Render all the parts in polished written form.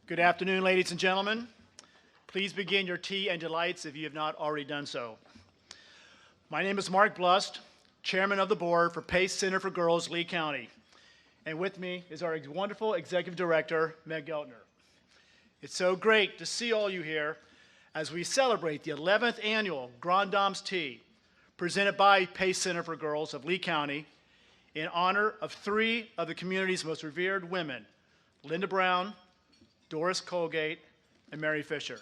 Good afternoon, ladies and gentlemen. Please begin your tea and delights if you have not already done so. My name is Mark Blust, Chairman of the Board for Pace Center for Girls, Lee County. And with me is our wonderful Executive Director, Meg Geltner. It's so great to see all you here as we celebrate the 11th Annual Grande Dames Tea, presented by Pace Center for Girls of Lee County, in honor of three of the community's most revered women, Linda Brown, Doris Colgate, and Mary Fisher.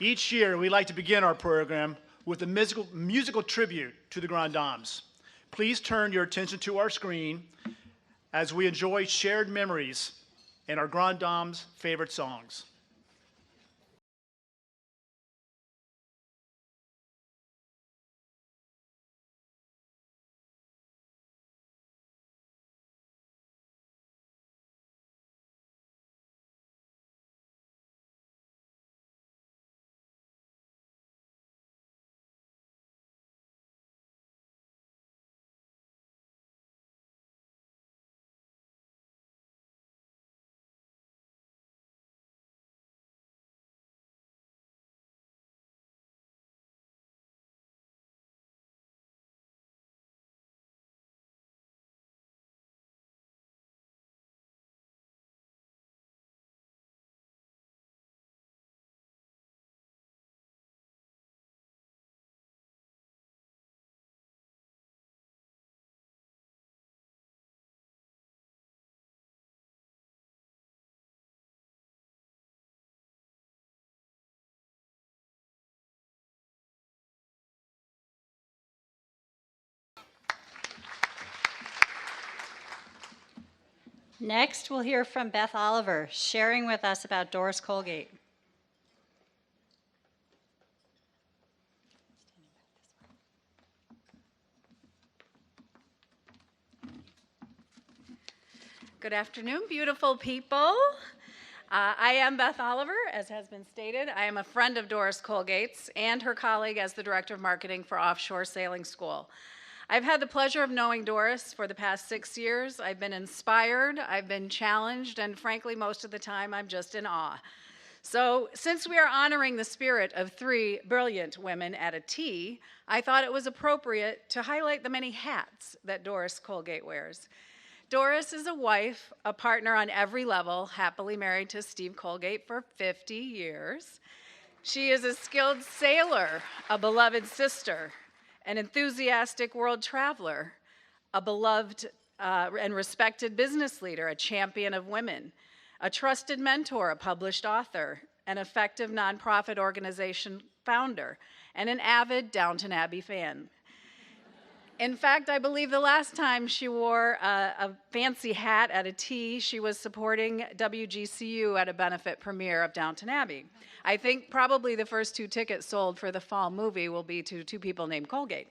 Each year, we like to begin our program with a musical tribute to the Grande Dames. Please turn your attention to our screen as we enjoy shared memories and our Grande Dames' favorite songs. Next, we'll hear from Beth Oliver, sharing with us about Doris Colgate. Good afternoon, beautiful people. I am Beth Oliver, as has been stated. I am a friend of Doris Colgate's and her colleague as the Director of Marketing for Offshore Sailing School. I've had the pleasure of knowing Doris for the past 6 years. I've been inspired, I've been challenged, and frankly, most of the time, I'm just in awe. So, since we are honoring the spirit of three brilliant women at a tea, I thought it was appropriate to highlight the many hats that Doris Colgate wears. Doris is a wife, a partner on every level, happily married to Steve Colgate for 50 years. She is a skilled sailor, a beloved sister, an enthusiastic world traveler, a beloved and respected business leader, a champion of women, a trusted mentor, a published author, an effective nonprofit organization founder, and an avid Downton Abbey fan. In fact, I believe the last time she wore a fancy hat at a tea, she was supporting WGCU at a benefit premiere of Downton Abbey. I think probably the first 2 tickets sold for the fall movie will be to 2 people named Colgate.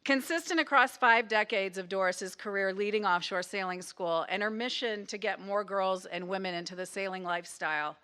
Consistent across 5 decades of Doris's career leading Offshore Sailing School and her mission to get more girls and women into the sailing lifestyle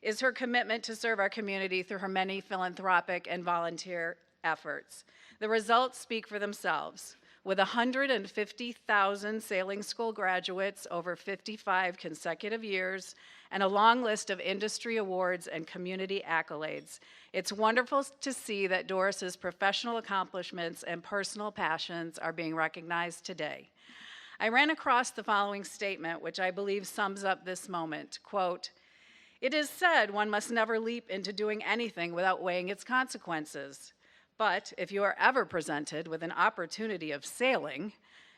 is her commitment to serve our community through her many philanthropic and volunteer efforts. The results speak for themselves. With 150,000 sailing school graduates over 55 consecutive years and a long list of industry awards and community accolades, it's wonderful to see that Doris's professional accomplishments and personal passions are being recognized today. I ran across the following statement, which I believe sums up this moment. Quote, "It is said one must never leap into doing anything without weighing its consequences. But if you are ever presented with an opportunity of sailing,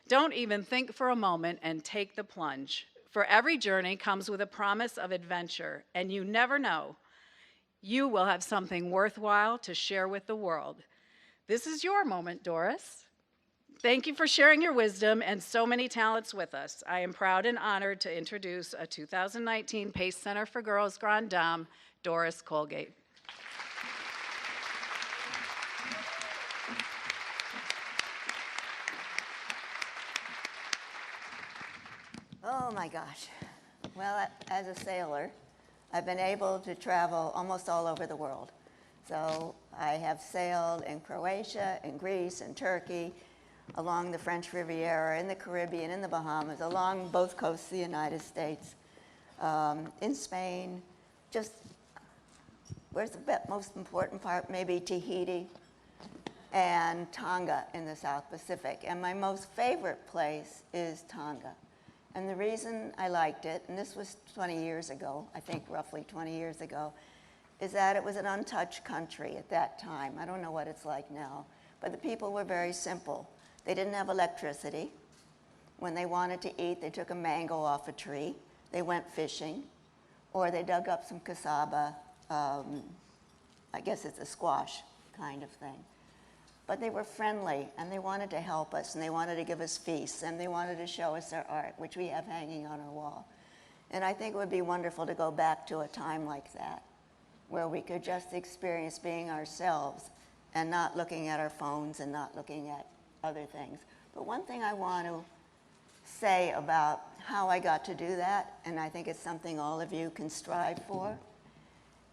don't even think for a moment and take the plunge. For every journey comes with a promise of adventure, and you never know. You will have something worthwhile to share with the world." This is your moment, Doris. Thank you for sharing your wisdom and so many talents with us. I am proud and honored to introduce a 2019 Pace Center for Girls Grande Dame, Doris Colgate. Oh my gosh. Well, as a sailor, I've been able to travel almost all over the world. So I have sailed in Croatia, in Greece, in Turkey, along the French Riviera, in the Caribbean, in the Bahamas, along both coasts of the United States, in Spain, just where's the most important part? Maybe Tahiti and Tonga in the South Pacific. And my most favorite place is Tonga. And the reason I liked it, and this was 20 years ago, I think roughly 20 years ago, is that it was an untouched country at that time. I don't know what it's like now, but the people were very simple. They didn't have electricity. When they wanted to eat, they took a mango off a tree. They went fishing, or they dug up some cassava. I guess it's a squash kind of thing. But they were friendly, and they wanted to help us, and they wanted to give us feasts, and they wanted to show us their art, which we have hanging on our wall. And I think it would be wonderful to go back to a time like that, where we could just experience being ourselves and not looking at our phones and not looking at other things. But one thing I want to say about how I got to do that, and I think it's something all of you can strive for,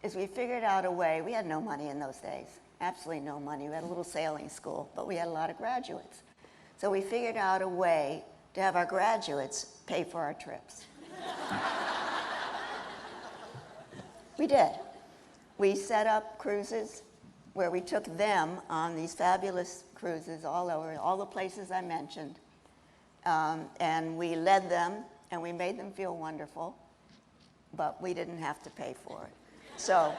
is we figured out a way. We had no money in those days, absolutely no money. We had a little sailing school, but we had a lot of graduates. So we figured out a way to have our graduates pay for our trips. We did. We set up cruises where we took them on these fabulous cruises all over, all the places I mentioned. And we led them, and we made them feel wonderful, but we didn't have to pay for it. So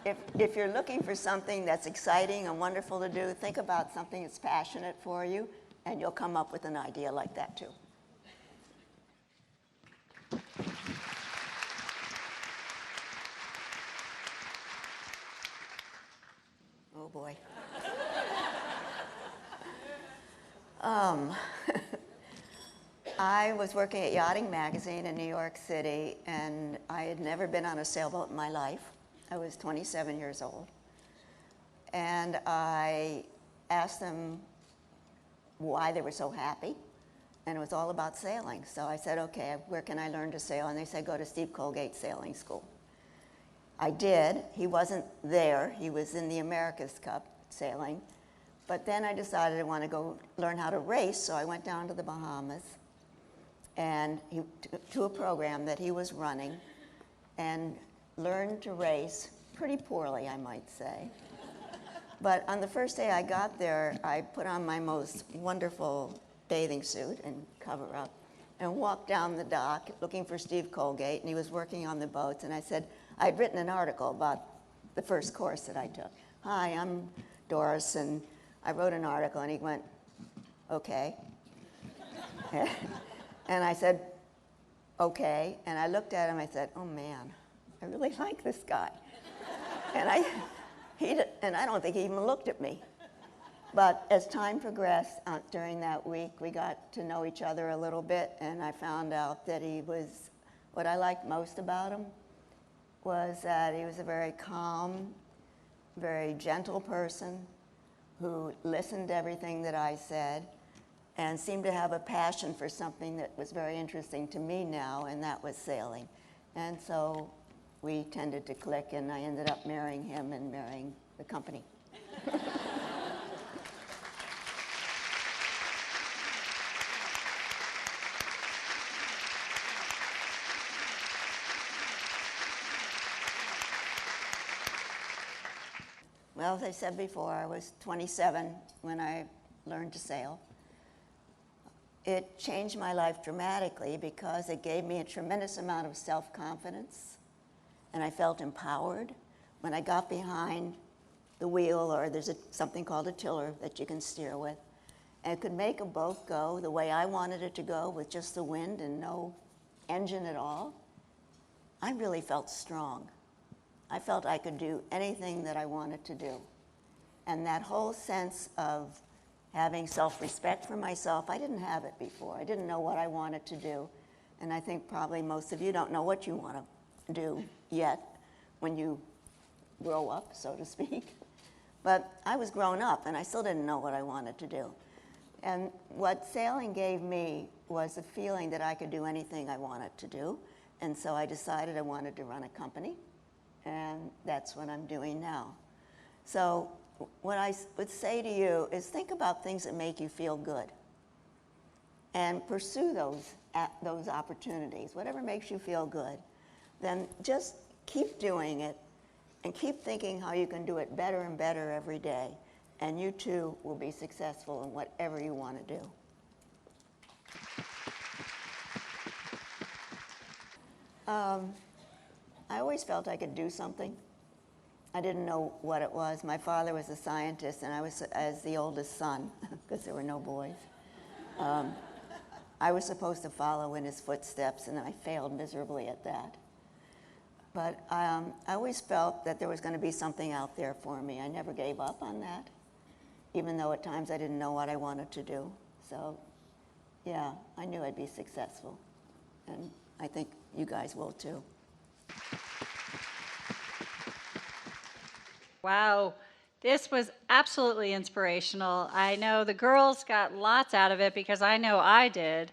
if you're looking for something that's exciting and wonderful to do, think about something that's passionate for you, and you'll come up with an idea like that too. Oh boy. I was working at Yachting Magazine in New York City, and I had never been on a sailboat in my life. I was 27 years old. And I asked them why they were so happy, and it was all about sailing. So I said, okay, where can I learn to sail? And they said, go to Steve Colgate Sailing School. I did. He wasn't there. He was in the America's Cup sailing. But then I decided I want to go learn how to race, so I went down to the Bahamas and to a program that he was running, and learned to race pretty poorly, I might say. But on the first day I got there, I put on my most wonderful bathing suit and cover-up and walked down the dock looking for Steve Colgate, and he was working on the boats, and I said, I'd written an article about the first course that I took. Hi, I'm Doris, and I wrote an article, and he went, okay. And I said, okay. And I looked at him, I said, oh man, I really like this guy. And I don't think he even looked at me. But as time progressed during that week, we got to know each other a little bit, and I found out that what I liked most about him was that he was a very calm, very gentle person who listened to everything that I said and seemed to have a passion for something that was very interesting to me now, and that was sailing. And so we tended to click, and I ended up marrying him and marrying the company. Well, as I said before, I was 27 when I learned to sail. It changed my life dramatically because it gave me a tremendous amount of self-confidence, and I felt empowered. When I got behind the wheel, or there's something called a tiller that you can steer with, and it could make a boat go the way I wanted it to go with just the wind and no engine at all, I really felt strong. I felt I could do anything that I wanted to do. And that whole sense of having self-respect for myself, I didn't have it before. I didn't know what I wanted to do. And I think probably most of you don't know what you want to do yet when you grow up, so to speak. But I was grown up, and I still didn't know what I wanted to do. And what sailing gave me was a feeling that I could do anything I wanted to do. And so I decided I wanted to run a company. And that's what I'm doing now. So what I would say to you is think about things that make you feel good and pursue those opportunities. Whatever makes you feel good, then just keep doing it and keep thinking how you can do it better and better every day. And you too will be successful in whatever you want to do. I always felt I could do something. I didn't know what it was. My father was a scientist, and I was as the oldest son, because there were no boys. I was supposed to follow in his footsteps, and I failed miserably at that. But I always felt that there was going to be something out there for me. I never gave up on that, even though at times I didn't know what I wanted to do. So, yeah, I knew I'd be successful, and I think you guys will too. Wow, this was absolutely inspirational. I know the girls got lots out of it because I know I did.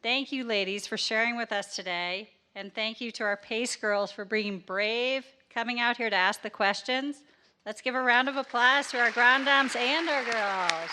Thank you, ladies, for sharing with us today. And thank you to our PACE girls for being brave, coming out here to ask the questions. Let's give a round of applause to our Grande Dames and our girls.